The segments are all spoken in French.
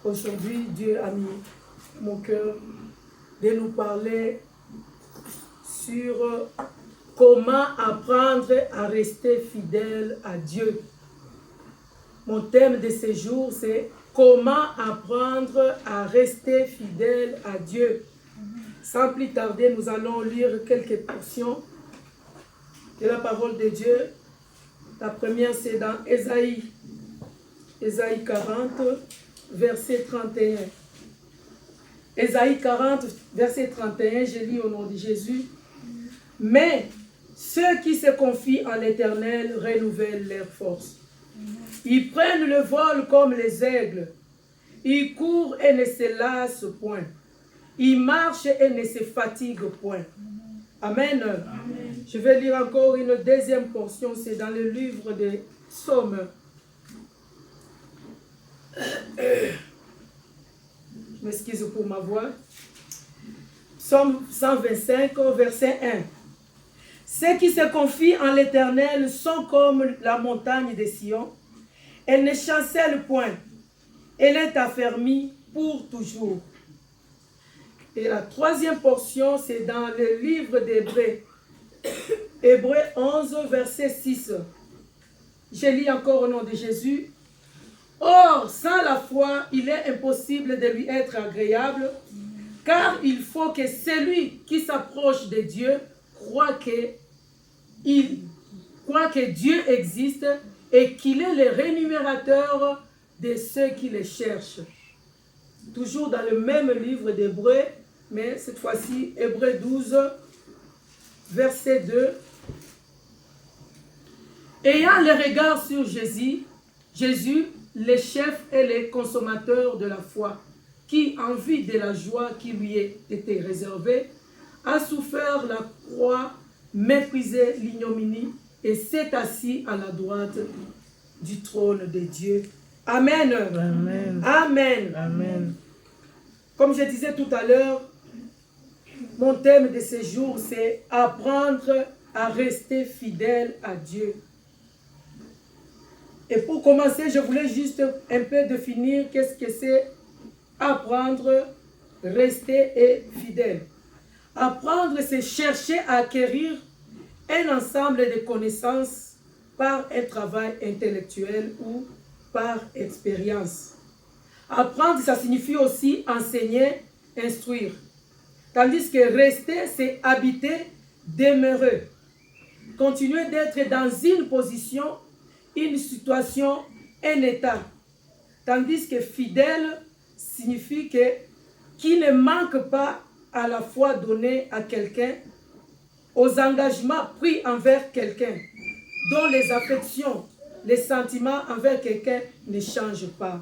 Aujourd'hui, Dieu a mis mon cœur de nous parler sur comment apprendre à rester fidèle à Dieu. Mon thème de ce jour, c'est comment apprendre à rester fidèle à Dieu. Sans plus tarder, nous allons lire quelques portions de la parole de Dieu. La première, c'est dans Ésaïe 40, verset 31. Ésaïe 40, verset 31, je lis au nom de Jésus. Mais ceux qui se confient en l'Éternel renouvellent leur force. Ils prennent le vol comme les aigles. Ils courent et ne se lassent point. Ils marchent et ne se fatiguent point. Amen. Amen. Je vais lire encore une deuxième portion. C'est dans le livre des Psaumes. Je m'excuse pour ma voix. Psaume 125, verset 1. Ceux qui se confient en l'Éternel sont comme la montagne de Sion. Elle ne chancelle point. Elle est affermie pour toujours. Et la troisième portion, c'est dans le livre d'Hébreux. Hébreux 11, verset 6. Je lis encore au nom de Jésus. Or, sans la foi, il est impossible de lui être agréable, car il faut que celui qui s'approche de Dieu croit que Dieu existe et qu'il est le rémunérateur de ceux qui le cherchent. Toujours dans le même livre d'Hébreux, mais cette fois-ci, Hébreux 12, verset 2. Ayant le regard sur Jésus, le chef et le consommateur de la foi, qui, en vue de la joie qui lui était réservée, a souffert la croix, méprisé l'ignominie et s'est assis à la droite du trône de Dieu. Amen. Amen. Amen. Amen. Comme je disais tout à l'heure, mon thème de ce jour, c'est apprendre à rester fidèle à Dieu. Et pour commencer, je voulais juste un peu définir qu'est-ce que c'est apprendre, rester et fidèle. Apprendre, c'est chercher à acquérir un ensemble de connaissances par un travail intellectuel ou par expérience. Apprendre, ça signifie aussi enseigner, instruire. Tandis que rester, c'est habiter, demeurer. Continuer d'être dans une position, une situation, un état. Tandis que fidèle signifie que qui ne manque pas à la foi donnée à quelqu'un, aux engagements pris envers quelqu'un, dont les affections, les sentiments envers quelqu'un ne changent pas.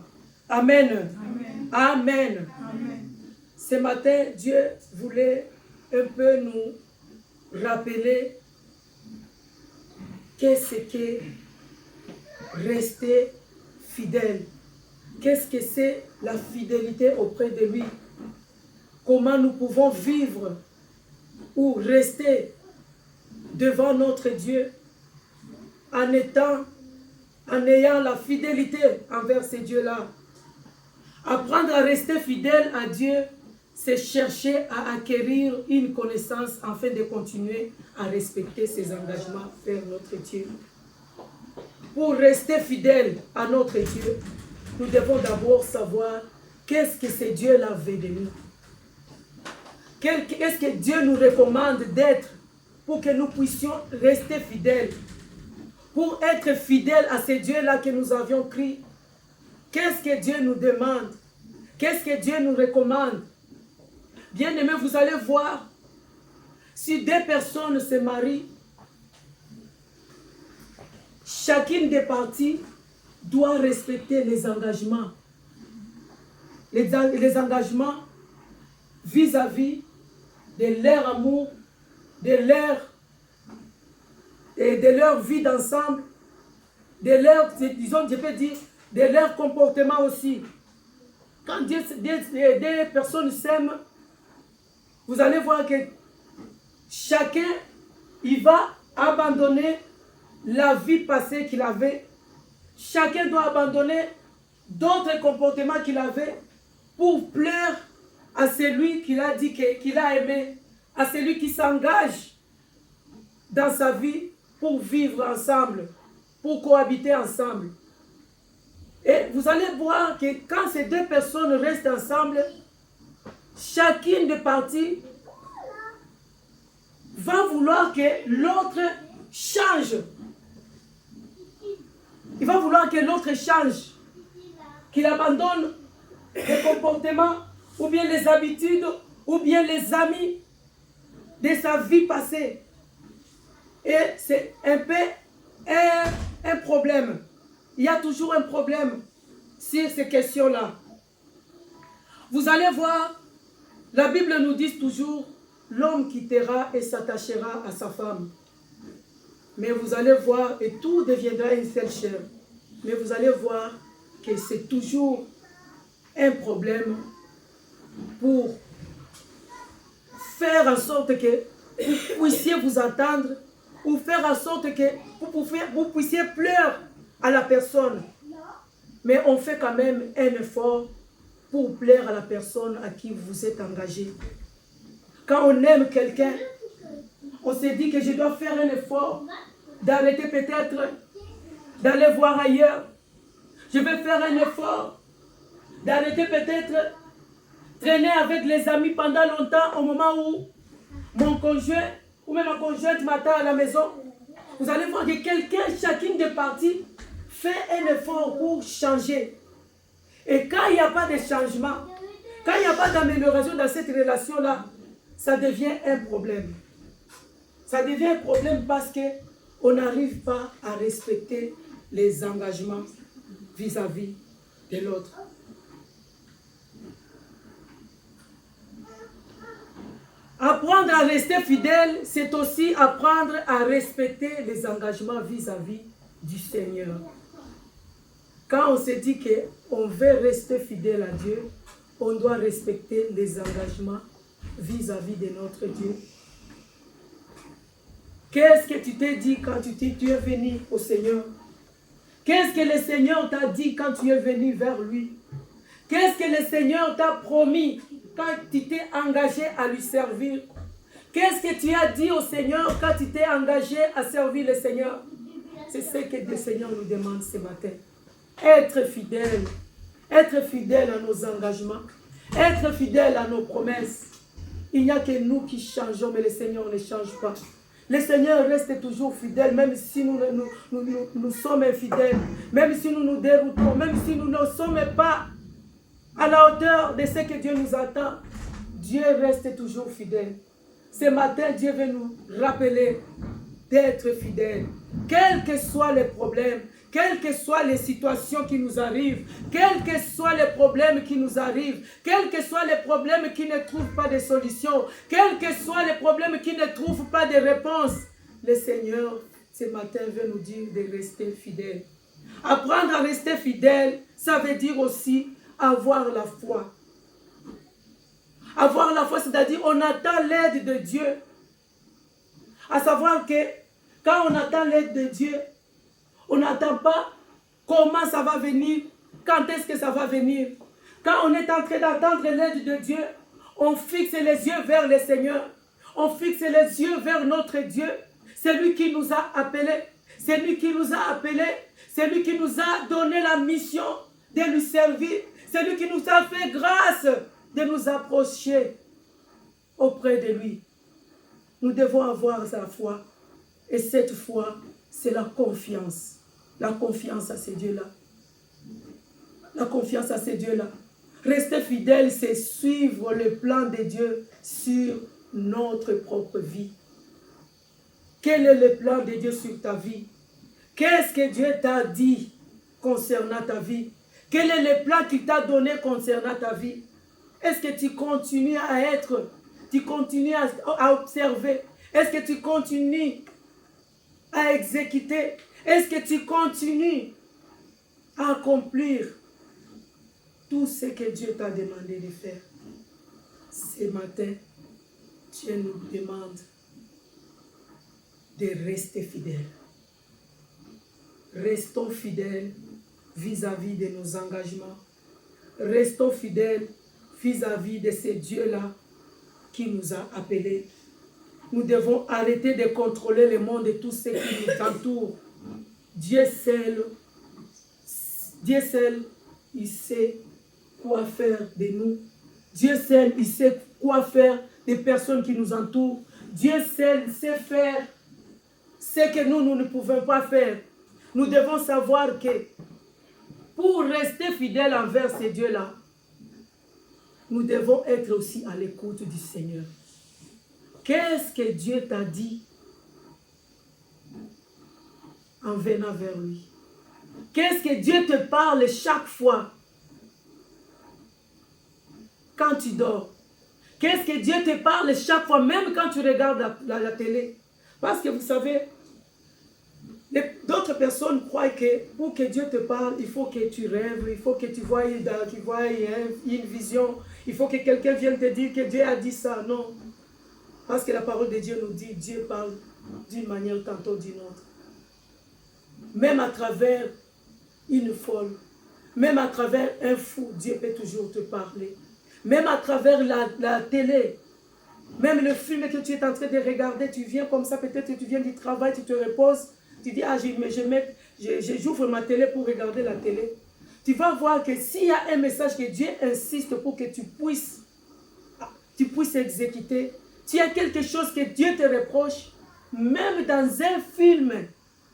Amen. Amen. Amen. Amen. Ce matin, Dieu voulait un peu nous rappeler qu'est-ce que rester fidèle. Qu'est-ce que c'est la fidélité auprès de lui? Comment nous pouvons vivre ou rester devant notre Dieu en ayant la fidélité envers ces dieux-là. Apprendre à rester fidèle à Dieu, c'est chercher à acquérir une connaissance afin de continuer à respecter ses engagements vers notre Dieu. Pour rester fidèle à notre Dieu, nous devons d'abord savoir qu'est-ce que ce Dieu-là veut de nous. Qu'est-ce que Dieu nous recommande d'être pour que nous puissions rester fidèles. Pour être fidèles à ce Dieu-là que nous avions crié. Qu'est-ce que Dieu nous demande? Qu'est-ce que Dieu nous recommande? Bien-aimés, vous allez voir, si deux personnes se marient, chacune des parties doit respecter les engagements. Les engagements vis-à-vis de leur amour, de leur vie d'ensemble, de leur, disons, je peux dire, de leur comportement aussi. Quand des personnes s'aiment, vous allez voir que chacun, il va abandonner la vie passée qu'il avait. Chacun doit abandonner d'autres comportements qu'il avait pour plaire à celui qu'il a dit qu'il a aimé, à celui qui s'engage dans sa vie pour vivre ensemble, pour cohabiter ensemble. Et vous allez voir que quand ces deux personnes restent ensemble, chacune des parties va vouloir que l'autre change. Il va vouloir que l'autre change, qu'il abandonne les comportements, ou bien les habitudes, ou bien les amis de sa vie passée. Et c'est un peu un problème. Il y a toujours un problème sur ces questions-là. Vous allez voir, la Bible nous dit toujours, l'homme quittera et s'attachera à sa femme. Mais vous allez voir, et tout deviendra une seule chair. Mais vous allez voir que c'est toujours un problème pour faire en sorte que vous puissiez vous entendre, ou faire en sorte que vous puissiez pleurer à la personne. Mais on fait quand même un effort pour plaire à la personne à qui vous êtes engagé. Quand on aime quelqu'un, on se dit que je dois faire un effort d'arrêter peut-être d'aller voir ailleurs. Je vais faire un effort d'arrêter peut-être traîner avec les amis pendant longtemps au moment où mon conjoint ou même ma conjointe m'attend à la maison. Vous allez voir que quelqu'un, chacune des parties, fait un effort pour changer. Et quand il n'y a pas de changement, quand il n'y a pas d'amélioration dans cette relation-là, ça devient un problème. Ça devient un problème parce qu'on n'arrive pas à respecter les engagements vis-à-vis de l'autre. Apprendre à rester fidèle, c'est aussi apprendre à respecter les engagements vis-à-vis du Seigneur. Quand on se dit qu'on veut rester fidèle à Dieu, on doit respecter les engagements vis-à-vis de notre Dieu. Qu'est-ce que tu t'es dit quand tu es venu au Seigneur? Qu'est-ce que le Seigneur t'a dit quand tu es venu vers lui? Qu'est-ce que le Seigneur t'a promis quand tu t'es engagé à lui servir? Qu'est-ce que tu as dit au Seigneur quand tu t'es engagé à servir le Seigneur? C'est ce que le Seigneur nous demande ce matin. Être fidèle à nos engagements, être fidèle à nos promesses. Il n'y a que nous qui changeons, mais le Seigneur ne change pas. Le Seigneur reste toujours fidèle, même si nous sommes infidèles, même si nous nous déroutons, même si nous ne sommes pas à la hauteur de ce que Dieu nous attend. Dieu reste toujours fidèle. Ce matin, Dieu veut nous rappeler d'être fidèles. Quels que soient les problèmes, quelles que soient les situations qui nous arrivent, quels que soient les problèmes qui nous arrivent, quels que soient les problèmes qui ne trouvent pas de solution, quels que soient les problèmes qui ne trouvent pas de réponse, le Seigneur, ce matin, veut nous dire de rester fidèles. Apprendre à rester fidèle, ça veut dire aussi avoir la foi. Avoir la foi, c'est-à-dire on attend l'aide de Dieu. À savoir que quand on attend l'aide de Dieu, on n'attend pas comment ça va venir, quand est-ce que ça va venir. Quand on est en train d'attendre l'aide de Dieu, on fixe les yeux vers le Seigneur. On fixe les yeux vers notre Dieu. C'est lui qui nous a appelés. C'est lui qui nous a appelés. C'est lui qui nous a donné la mission de lui servir. C'est lui qui nous a fait grâce de nous approcher auprès de lui. Nous devons avoir sa foi. Et cette foi, c'est la confiance. La confiance à ces dieux-là. La confiance à ces dieux-là. Rester fidèle, c'est suivre le plan de Dieu sur notre propre vie. Quel est le plan de Dieu sur ta vie? Qu'est-ce que Dieu t'a dit concernant ta vie? Quel est le plan qu'il t'a donné concernant ta vie? Est-ce que tu continues à être, tu continues à observer? Est-ce que tu continues à exécuter? Est-ce que tu continues à accomplir tout ce que Dieu t'a demandé de faire? Ce matin, Dieu nous demande de rester fidèles. Restons fidèles vis-à-vis de nos engagements. Restons fidèles vis-à-vis de ces dieux-là qui nous a appelés. Nous devons arrêter de contrôler le monde et tout ce qui nous entoure. Dieu seul, il sait quoi faire de nous. Dieu seul, il sait quoi faire des personnes qui nous entourent. Dieu seul sait faire ce que nous ne pouvons pas faire. Nous devons savoir que pour rester fidèles envers ces dieux-là, nous devons être aussi à l'écoute du Seigneur. Qu'est-ce que Dieu t'a dit en venant vers lui? Qu'est-ce que Dieu te parle chaque fois quand tu dors? Qu'est-ce que Dieu te parle chaque fois, même quand tu regardes la télé? Parce que vous savez, d'autres personnes croient que pour que Dieu te parle, il faut que tu rêves, il faut que tu voies une vision, il faut que quelqu'un vienne te dire que Dieu a dit ça. Non. Parce que la parole de Dieu nous dit, Dieu parle d'une manière tantôt d'une autre. Même à travers une folle, même à travers un fou, Dieu peut toujours te parler. Même à travers la télé, même le film que tu es en train de regarder, tu viens comme ça, peut-être que tu viens du travail, tu te reposes, tu dis, ah, j'ouvre ma télé pour regarder la télé. Tu vas voir que s'il y a un message que Dieu insiste pour que tu puisses exécuter, s'il y a quelque chose que Dieu te reproche, même dans un film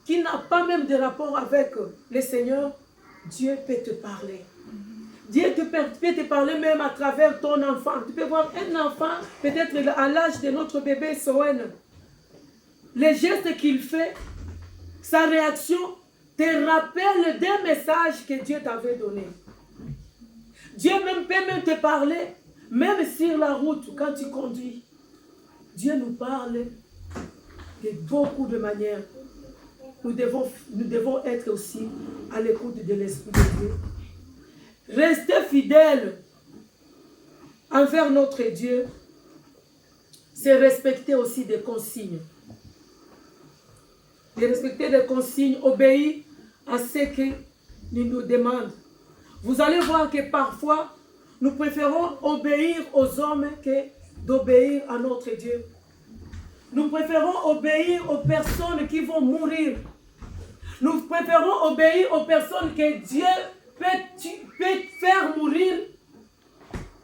qui n'a pas même de rapport avec le Seigneur, Dieu peut te parler. Dieu peut te parler même à travers ton enfant. Tu peux voir un enfant, peut-être à l'âge de notre bébé Soen. Les gestes qu'il fait, sa réaction, te rappelle des messages que Dieu t'avait donnés. Dieu peut même te parler, même sur la route, quand tu conduis. Dieu nous parle de beaucoup de manières. Nous devons être aussi à l'écoute de l'Esprit de Dieu. Rester fidèle envers notre Dieu, c'est respecter aussi des consignes. De respecter des consignes, obéir à ce qu'il nous demande. Vous allez voir que parfois, nous préférons obéir aux hommes que d'obéir à notre Dieu. Nous préférons obéir aux personnes qui vont mourir. Nous préférons obéir aux personnes que Dieu peut faire mourir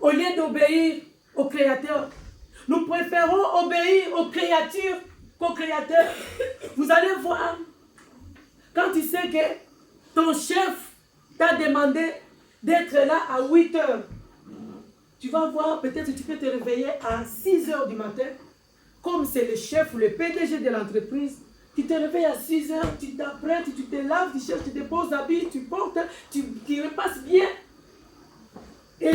au lieu d'obéir au Créateur. Nous préférons obéir aux créatures qu'au Créateur. Vous allez voir, quand tu sais que ton chef t'a demandé d'être là à 8 heures, tu vas voir, peut-être tu peux te réveiller à 6 heures du matin, comme c'est le chef ou le PDG de l'entreprise. Tu te réveilles à 6 heures, tu t'apprêtes, tu te laves, tu cherches, tu te poses l'habit, tu portes, tu repasses bien. Et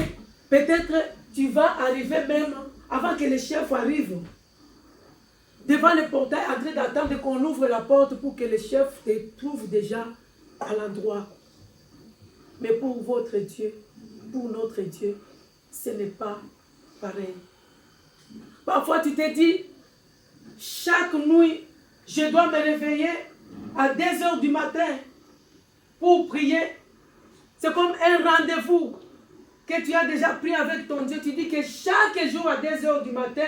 peut-être tu vas arriver même, avant que le chef arrive, devant le portail, en train d'attendre qu'on ouvre la porte pour que le chef te trouve déjà à l'endroit. Mais pour votre Dieu, pour notre Dieu, ce n'est pas pareil. Parfois tu te dis, chaque nuit, je dois me réveiller à 2 heures du matin pour prier. C'est comme un rendez-vous que tu as déjà pris avec ton Dieu. Tu dis que chaque jour à 2 heures du matin,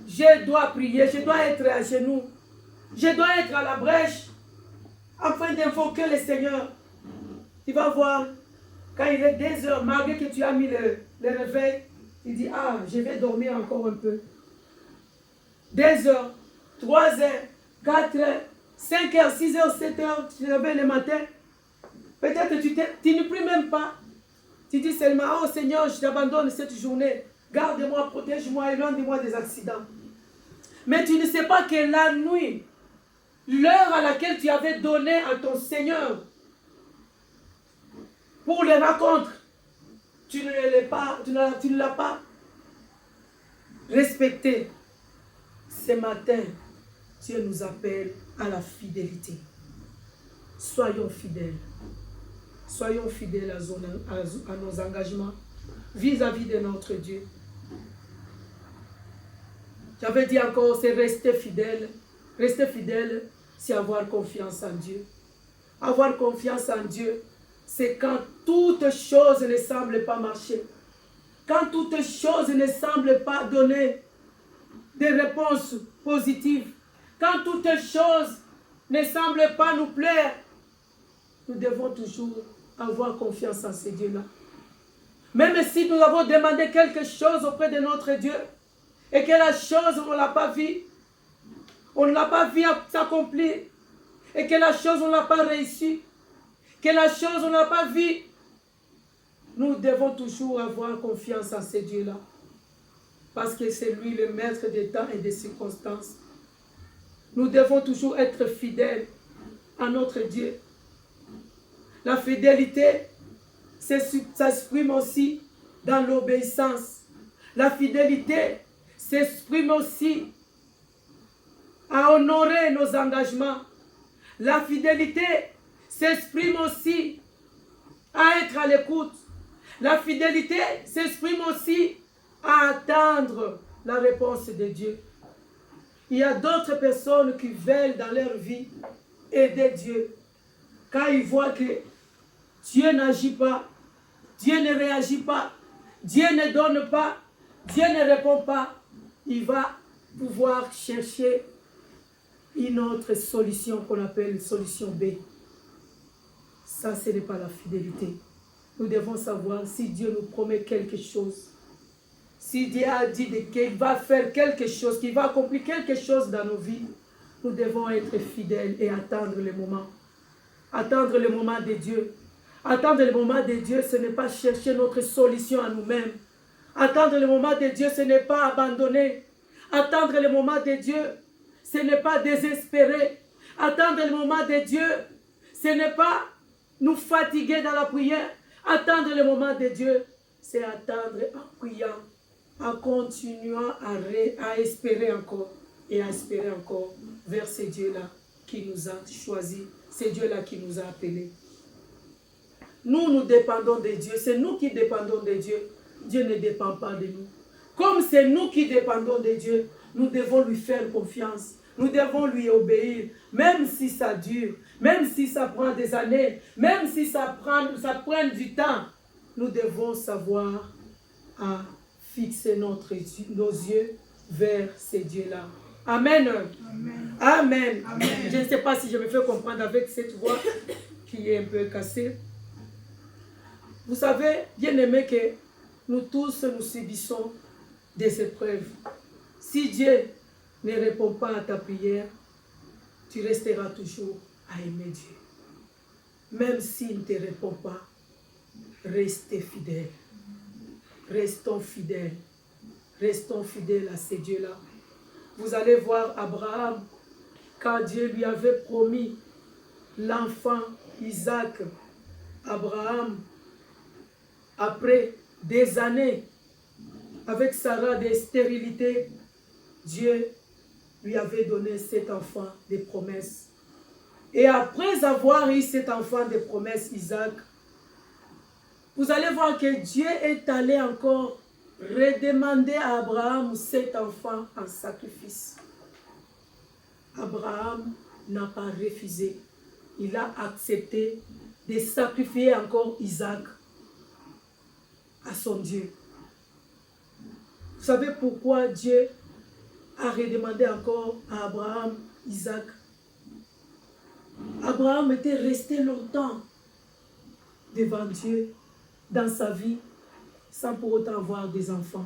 je dois prier, je dois être à genoux. Je dois être à la brèche afin d'invoquer le Seigneur. Tu vas voir, quand il est 2 heures, malgré que tu as mis le réveil, tu dis, ah, je vais dormir encore un peu. 2 heures, 3 heures, 4 heures, 5 heures, 6 heures, 7 heures, tu te réveilles le matin. Peut-être tu ne pries même pas. Tu dis seulement, oh Seigneur, je t'abandonne cette journée. Garde-moi, protège-moi, éloigne-moi des accidents. Mais tu ne sais pas que la nuit, l'heure à laquelle tu avais donné à ton Seigneur pour les rencontres, tu ne l'as pas respecté. Ce matin, Dieu nous appelle à la fidélité. Soyons fidèles. Soyons fidèles à nos engagements vis-à-vis de notre Dieu. J'avais dit encore, c'est rester fidèle. Rester fidèle, c'est avoir confiance en Dieu. Avoir confiance en Dieu, c'est quand toutes choses ne semblent pas marcher. quand toutes choses ne semblent pas donner des réponses positives, quand toutes choses ne semblent pas nous plaire, nous devons toujours avoir confiance en ces dieux-là. Même si nous avons demandé quelque chose auprès de notre Dieu et que la chose, on ne l'a pas vue, on ne l'a pas vu s'accomplir, et que la chose, on ne l'a pas réussi, que la chose, on ne l'a pas vue, nous devons toujours avoir confiance en ces dieux-là. Parce que c'est lui le maître des temps et des circonstances. Nous devons toujours être fidèles à notre Dieu. La fidélité s'exprime aussi dans l'obéissance. La fidélité s'exprime aussi à honorer nos engagements. La fidélité s'exprime aussi à être à l'écoute. La fidélité s'exprime aussi à attendre la réponse de Dieu. Il y a d'autres personnes qui veulent dans leur vie aider Dieu. Quand ils voient que Dieu n'agit pas, Dieu ne réagit pas, Dieu ne donne pas, Dieu ne répond pas, il va pouvoir chercher une autre solution qu'on appelle solution B. Ça, ce n'est pas la fidélité. Nous devons savoir si Dieu nous promet quelque chose. Si Dieu a dit qu'il va faire quelque chose, qu'il va accomplir quelque chose dans nos vies, nous devons être fidèles et attendre le moment. Attendre le moment de Dieu. Attendre le moment de Dieu, ce n'est pas chercher notre solution à nous-mêmes. Attendre le moment de Dieu, ce n'est pas abandonner. Attendre le moment de Dieu, ce n'est pas désespérer. Attendre le moment de Dieu, ce n'est pas nous fatiguer dans la prière. Attendre le moment de Dieu, c'est attendre en priant, en continuant à espérer encore et à espérer encore vers ce Dieu-là qui nous a choisis, ce Dieu-là qui nous a appelés. Nous dépendons de Dieu, c'est nous qui dépendons de Dieu. Dieu ne dépend pas de nous. Comme c'est nous qui dépendons de Dieu, nous devons lui faire confiance. Nous devons lui obéir, même si ça dure, même si ça prend des années, même si ça prend du temps. Nous devons savoir à fixer nos yeux vers ces dieux-là. Amen. Amen. Amen. Amen. Je ne sais pas si je me fais comprendre avec cette voix qui est un peu cassée. Vous savez, bien aimé, que nous tous, nous subissons des épreuves. Si Dieu ne répond pas à ta prière, tu resteras toujours à aimer Dieu. Même s'il ne te répond pas, restez fidèles. Restons fidèles. Restons fidèles à ces dieux-là. Vous allez voir Abraham, quand Dieu lui avait promis l'enfant Isaac. Abraham, après des années, avec Sarah de stérilité, Dieu lui avait donné cet enfant des promesses. Et après avoir eu cet enfant des promesses, Isaac, vous allez voir que Dieu est allé encore redemander à Abraham cet enfant en sacrifice. Abraham n'a pas refusé. Il a accepté de sacrifier encore Isaac à son Dieu. Vous savez pourquoi Dieu a redemandé encore à Abraham Isaac? Abraham était resté longtemps devant Dieu dans sa vie sans pour autant avoir des enfants.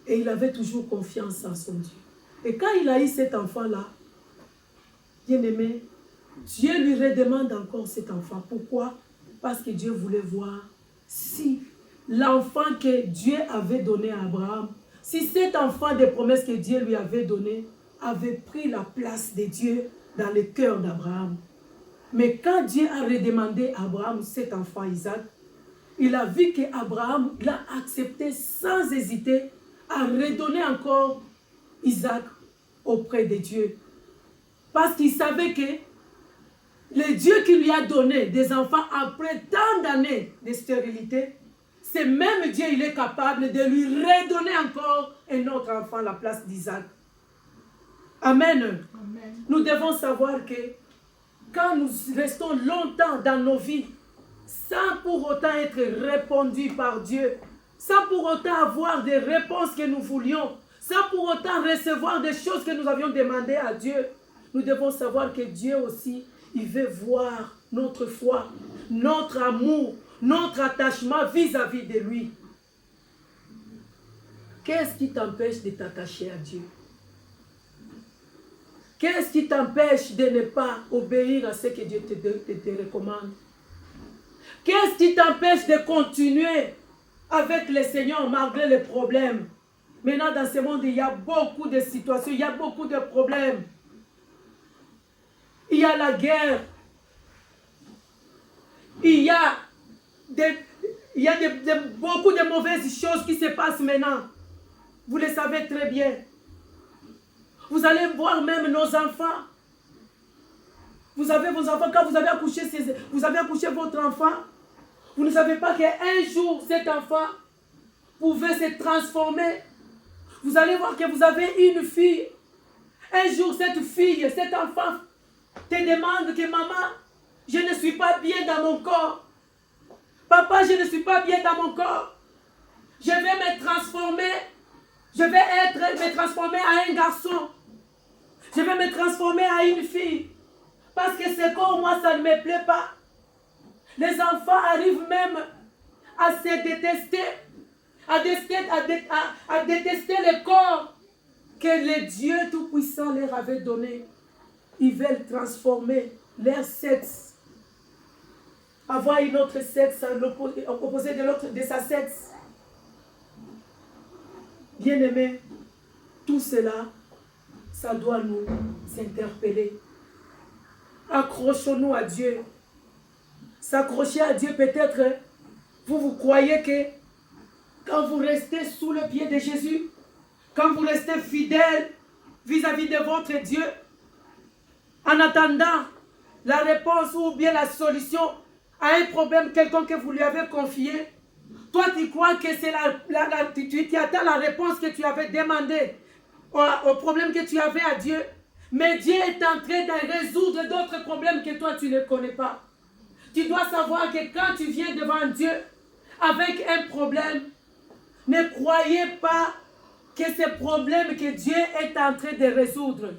Et il avait toujours confiance en son Dieu. Et quand il a eu cet enfant-là, bien aimé, Dieu lui redemande encore cet enfant. Pourquoi? Parce que Dieu voulait voir si l'enfant que Dieu avait donné à Abraham, si cet enfant des promesses que Dieu lui avait donné avait pris la place de Dieu dans le cœur d'Abraham. Mais quand Dieu a redemandé à Abraham cet enfant Isaac, il a vu qu'Abraham l'a accepté sans hésiter à redonner encore Isaac auprès de Dieu. Parce qu'il savait que le Dieu qui lui a donné des enfants après tant d'années de stérilité, c'est même Dieu, il est capable de lui redonner encore un autre enfant à la place d'Isaac. Amen. Amen. Nous devons savoir que quand nous restons longtemps dans nos vies, sans pour autant être répondus par Dieu, sans pour autant avoir des réponses que nous voulions, sans pour autant recevoir des choses que nous avions demandées à Dieu. Nous devons savoir que Dieu aussi, il veut voir notre foi, notre amour, notre attachement vis-à-vis de lui. Qu'est-ce qui t'empêche de t'attacher à Dieu? Qu'est-ce qui t'empêche de ne pas obéir à ce que Dieu te recommande? Qu'est-ce qui t'empêche de continuer avec le Seigneur malgré les problèmes? Maintenant, dans ce monde, il y a beaucoup de situations, il y a beaucoup de problèmes. Il y a la guerre. Il y a beaucoup de mauvaises choses qui se passent maintenant. Vous le savez très bien. Vous allez voir même nos enfants. Vous avez vos enfants, quand vous avez accouché votre enfant, vous ne savez pas qu'un jour, cet enfant pouvait se transformer. Vous allez voir que vous avez une fille. Un jour, cette fille, cet enfant te demande que maman, je ne suis pas bien dans mon corps. Papa, je ne suis pas bien dans mon corps. Je vais me transformer. Je vais me transformer à un garçon. Je vais me transformer à une fille. Parce que ce corps, moi, ça ne me plaît pas. Les enfants arrivent même à se détester. À détester le corps que le Dieu Tout-Puissant leur avait donné. Ils veulent transformer leur sexe. Avoir une autre sexe opposé de sa sexe. Bien-aimés, tout cela, ça doit nous interpeller. Accrochons-nous à Dieu. S'accrocher à Dieu, peut-être, vous croyez que quand vous restez sous le pied de Jésus, quand vous restez fidèle vis-à-vis de votre Dieu, en attendant la réponse ou bien la solution à un problème quelconque que vous lui avez confié, toi tu crois que c'est tu attends la réponse que tu avais demandé au problème que tu avais à Dieu. Mais Dieu est en train de résoudre d'autres problèmes que toi tu ne connais pas. Tu dois savoir que quand tu viens devant Dieu avec un problème, ne croyez pas que c'est le problème que Dieu est en train de résoudre.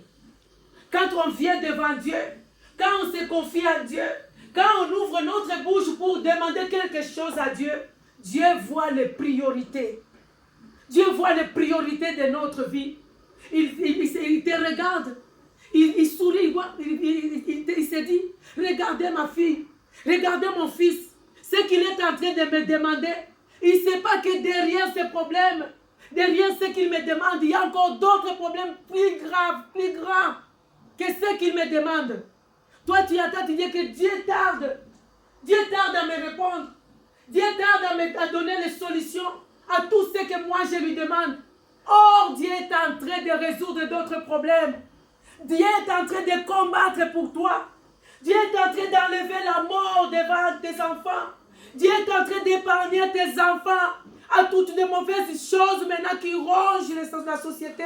Quand on vient devant Dieu, quand on se confie à Dieu, quand on ouvre notre bouche pour demander quelque chose à Dieu, Dieu voit les priorités. Dieu voit les priorités de notre vie. Il te regarde. Il sourit. Il se dit, regardez ma fille. Regardez mon fils. Ce qu'il est en train de me demander. Il ne sait pas que derrière ces problèmes, derrière ce qu'il me demande, il y a encore d'autres problèmes plus graves, plus grands que ce qu'il me demande. Toi, tu attends, tu dis que Dieu tarde. Dieu tarde à me répondre. Dieu tarde à donner les solutions à tout ce que moi je lui demande. Or, Dieu est en train de résoudre d'autres problèmes. Dieu est en train de combattre pour toi. Dieu est en train d'enlever la mort devant tes enfants. Dieu est en train d'épargner tes enfants à toutes les mauvaises choses maintenant qui rongent la société.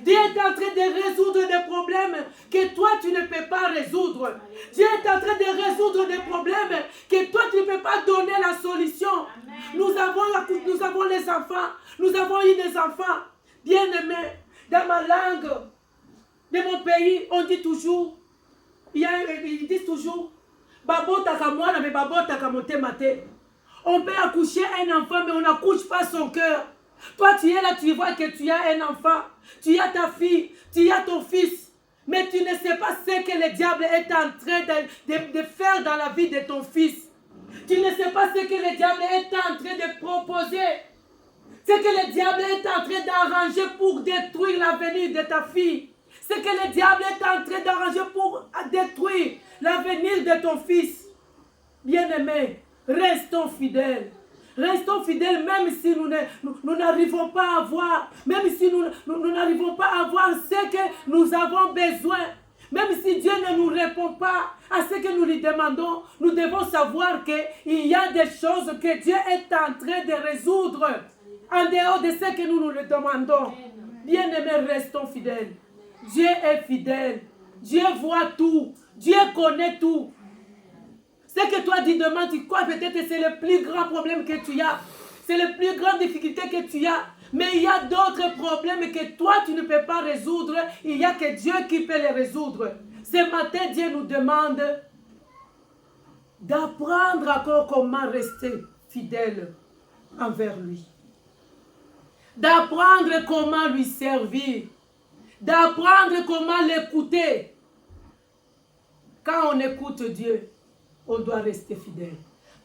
Dieu est en train de résoudre des problèmes que toi tu ne peux pas résoudre. Dieu est en train de résoudre des problèmes que toi tu ne peux pas donner la solution. Nous avons les enfants. Nous avons eu des enfants bien-aimés. Dans ma langue de mon pays, on dit toujours, ils disent toujours, on peut accoucher un enfant, mais on n'accouche pas son cœur. Toi, tu es là, tu vois que tu as un enfant, tu as ta fille, tu as ton fils, mais tu ne sais pas ce que le diable est en train de faire dans la vie de ton fils. Tu ne sais pas ce que le diable est en train de proposer. Ce que le diable est en train d'arranger pour détruire l'avenir de ta fille. Ce que le diable est en train d'arranger pour détruire l'avenir de ton fils. Bien-aimés, restons fidèles. Restons fidèles même si nous n'arrivons pas à voir, même si nous n'arrivons pas à voir ce que nous avons besoin. Même si Dieu ne nous répond pas à ce que nous lui demandons, nous devons savoir qu'il y a des choses que Dieu est en train de résoudre en dehors de ce que nous lui demandons. Bien-aimés, restons fidèles. Dieu est fidèle. Dieu voit tout. Dieu connaît tout. Ce que toi tu demandes, tu crois peut-être que c'est le plus grand problème que tu as. C'est la plus grande difficulté que tu as. Mais il y a d'autres problèmes que toi, tu ne peux pas résoudre. Il n'y a que Dieu qui peut les résoudre. Ce matin, Dieu nous demande d'apprendre encore comment rester fidèle envers lui. D'apprendre comment lui servir. D'apprendre comment l'écouter. Quand on écoute Dieu, on doit rester fidèle.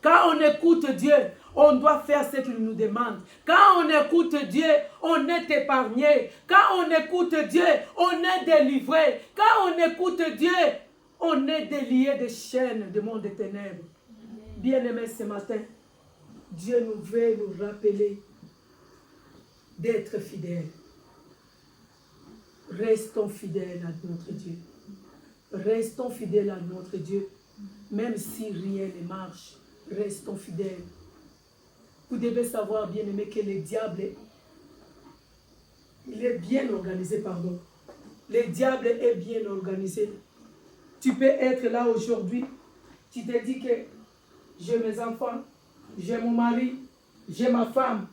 Quand on écoute Dieu, on doit faire ce qu'il nous demande. Quand on écoute Dieu, on est épargné. Quand on écoute Dieu, on est délivré. Quand on écoute Dieu, on est délié des chaînes du monde des ténèbres. Bien-aimés, ce matin, Dieu nous veut nous rappeler d'être fidèles. Restons fidèles à notre Dieu. Restons fidèles à notre Dieu. Même si rien ne marche, restons fidèles. Vous devez savoir, bien-aimés, que le diable, il est bien organisé, pardon. Le diable est bien organisé. Tu peux être là aujourd'hui, tu te dis que j'ai mes enfants, j'ai mon mari, j'ai ma femme.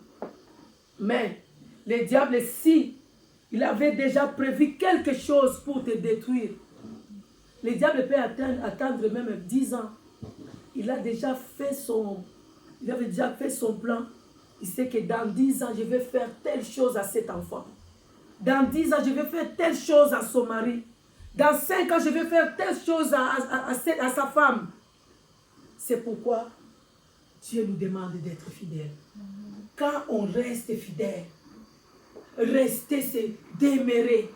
Mais le diable, si il avait déjà prévu quelque chose pour te détruire, le diable peut attendre même 10 ans. Il avait déjà fait son plan. Il sait que dans 10 ans, je vais faire telle chose à cet enfant. Dans 10 ans, je vais faire telle chose à son mari. Dans 5 ans, je vais faire telle chose à sa femme. C'est pourquoi Dieu nous demande d'être fidèles. Quand on reste fidèle, rester, c'est demeurer.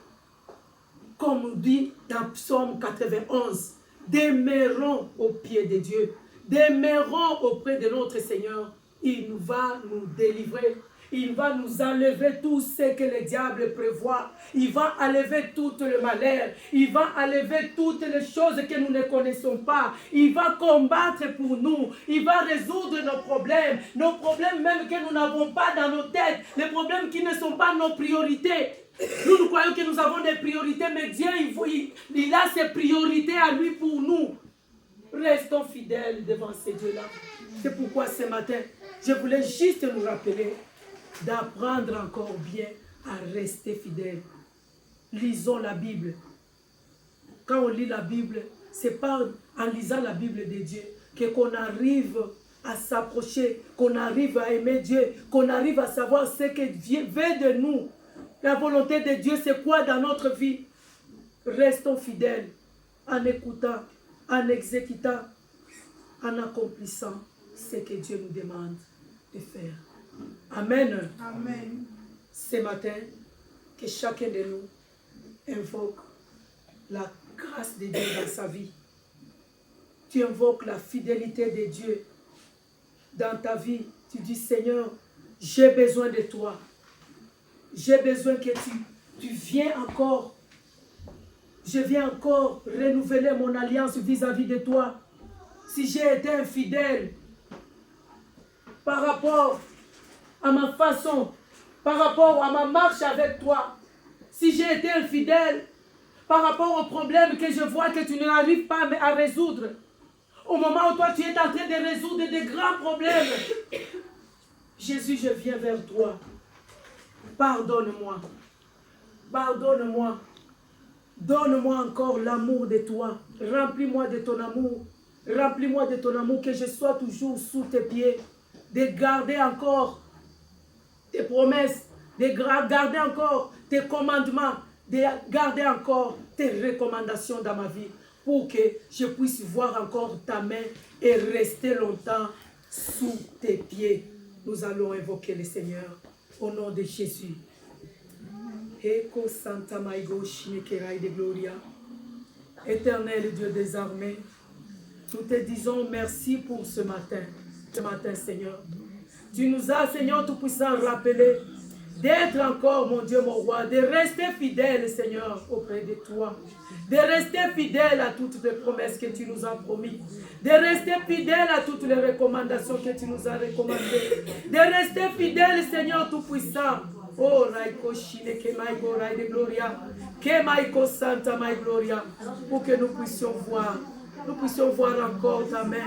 Comme on dit dans Psaume 91, demeurons au pied de Dieu. Demeurons auprès de notre Seigneur. Il va nous délivrer. Il va nous enlever tout ce que le diable prévoit. Il va enlever tout le malheur. Il va enlever toutes les choses que nous ne connaissons pas. Il va combattre pour nous. Il va résoudre nos problèmes même que nous n'avons pas dans nos têtes. Les problèmes qui ne sont pas nos priorités. Nous croyons que nous avons des priorités, mais Dieu, il a ses priorités à lui pour nous. Restons fidèles devant ces dieux-là. C'est pourquoi ce matin, je voulais juste nous rappeler d'apprendre encore bien à rester fidèle. Lisons la Bible. Quand on lit la Bible, c'est pas en lisant la Bible de Dieu qu'on arrive à s'approcher, qu'on arrive à aimer Dieu, qu'on arrive à savoir ce que Dieu veut de nous. La volonté de Dieu, c'est quoi dans notre vie? Restons fidèles en écoutant, en exécutant, en accomplissant ce que Dieu nous demande de faire. Amen. Amen. Ce matin, que chacun de nous invoque la grâce de Dieu dans sa vie. Tu invoques la fidélité de Dieu dans ta vie. Tu dis, Seigneur, j'ai besoin de toi. J'ai besoin que tu viennes encore. Je viens encore renouveler mon alliance vis-à-vis de toi. Si j'ai été infidèle par rapport à ma façon, par rapport à ma marche avec toi, si j'ai été infidèle par rapport aux problèmes que je vois que tu n'arrives pas à résoudre, au moment où toi tu es en train de résoudre des grands problèmes, Jésus, je viens vers toi. Pardonne-moi. Pardonne-moi. Donne-moi encore l'amour de toi. Remplis-moi de ton amour. Remplis-moi de ton amour, que je sois toujours sous tes pieds. De garder encore tes promesses. De garder encore tes commandements. De garder encore tes recommandations dans ma vie. Pour que je puisse voir encore ta main et rester longtemps sous tes pieds. Nous allons invoquer le Seigneur. Au nom de Jésus. Eko Santa Maigo Shinekerai de Gloria. Éternel Dieu des armées, nous te disons merci pour ce matin, Seigneur. Tu nous as, Seigneur Tout-Puissant, rappelé d'être encore, mon Dieu, mon roi, de rester fidèle, Seigneur, auprès de toi. De rester fidèle à toutes les promesses que tu nous as promises. De rester fidèle à toutes les recommandations que tu nous as recommandées. De rester fidèle, Seigneur Tout-Puissant. Oh, Raiko Shine, que Maïko Rai de Gloria, que Maïko Santa, my Gloria, pour que nous puissions voir encore ta main.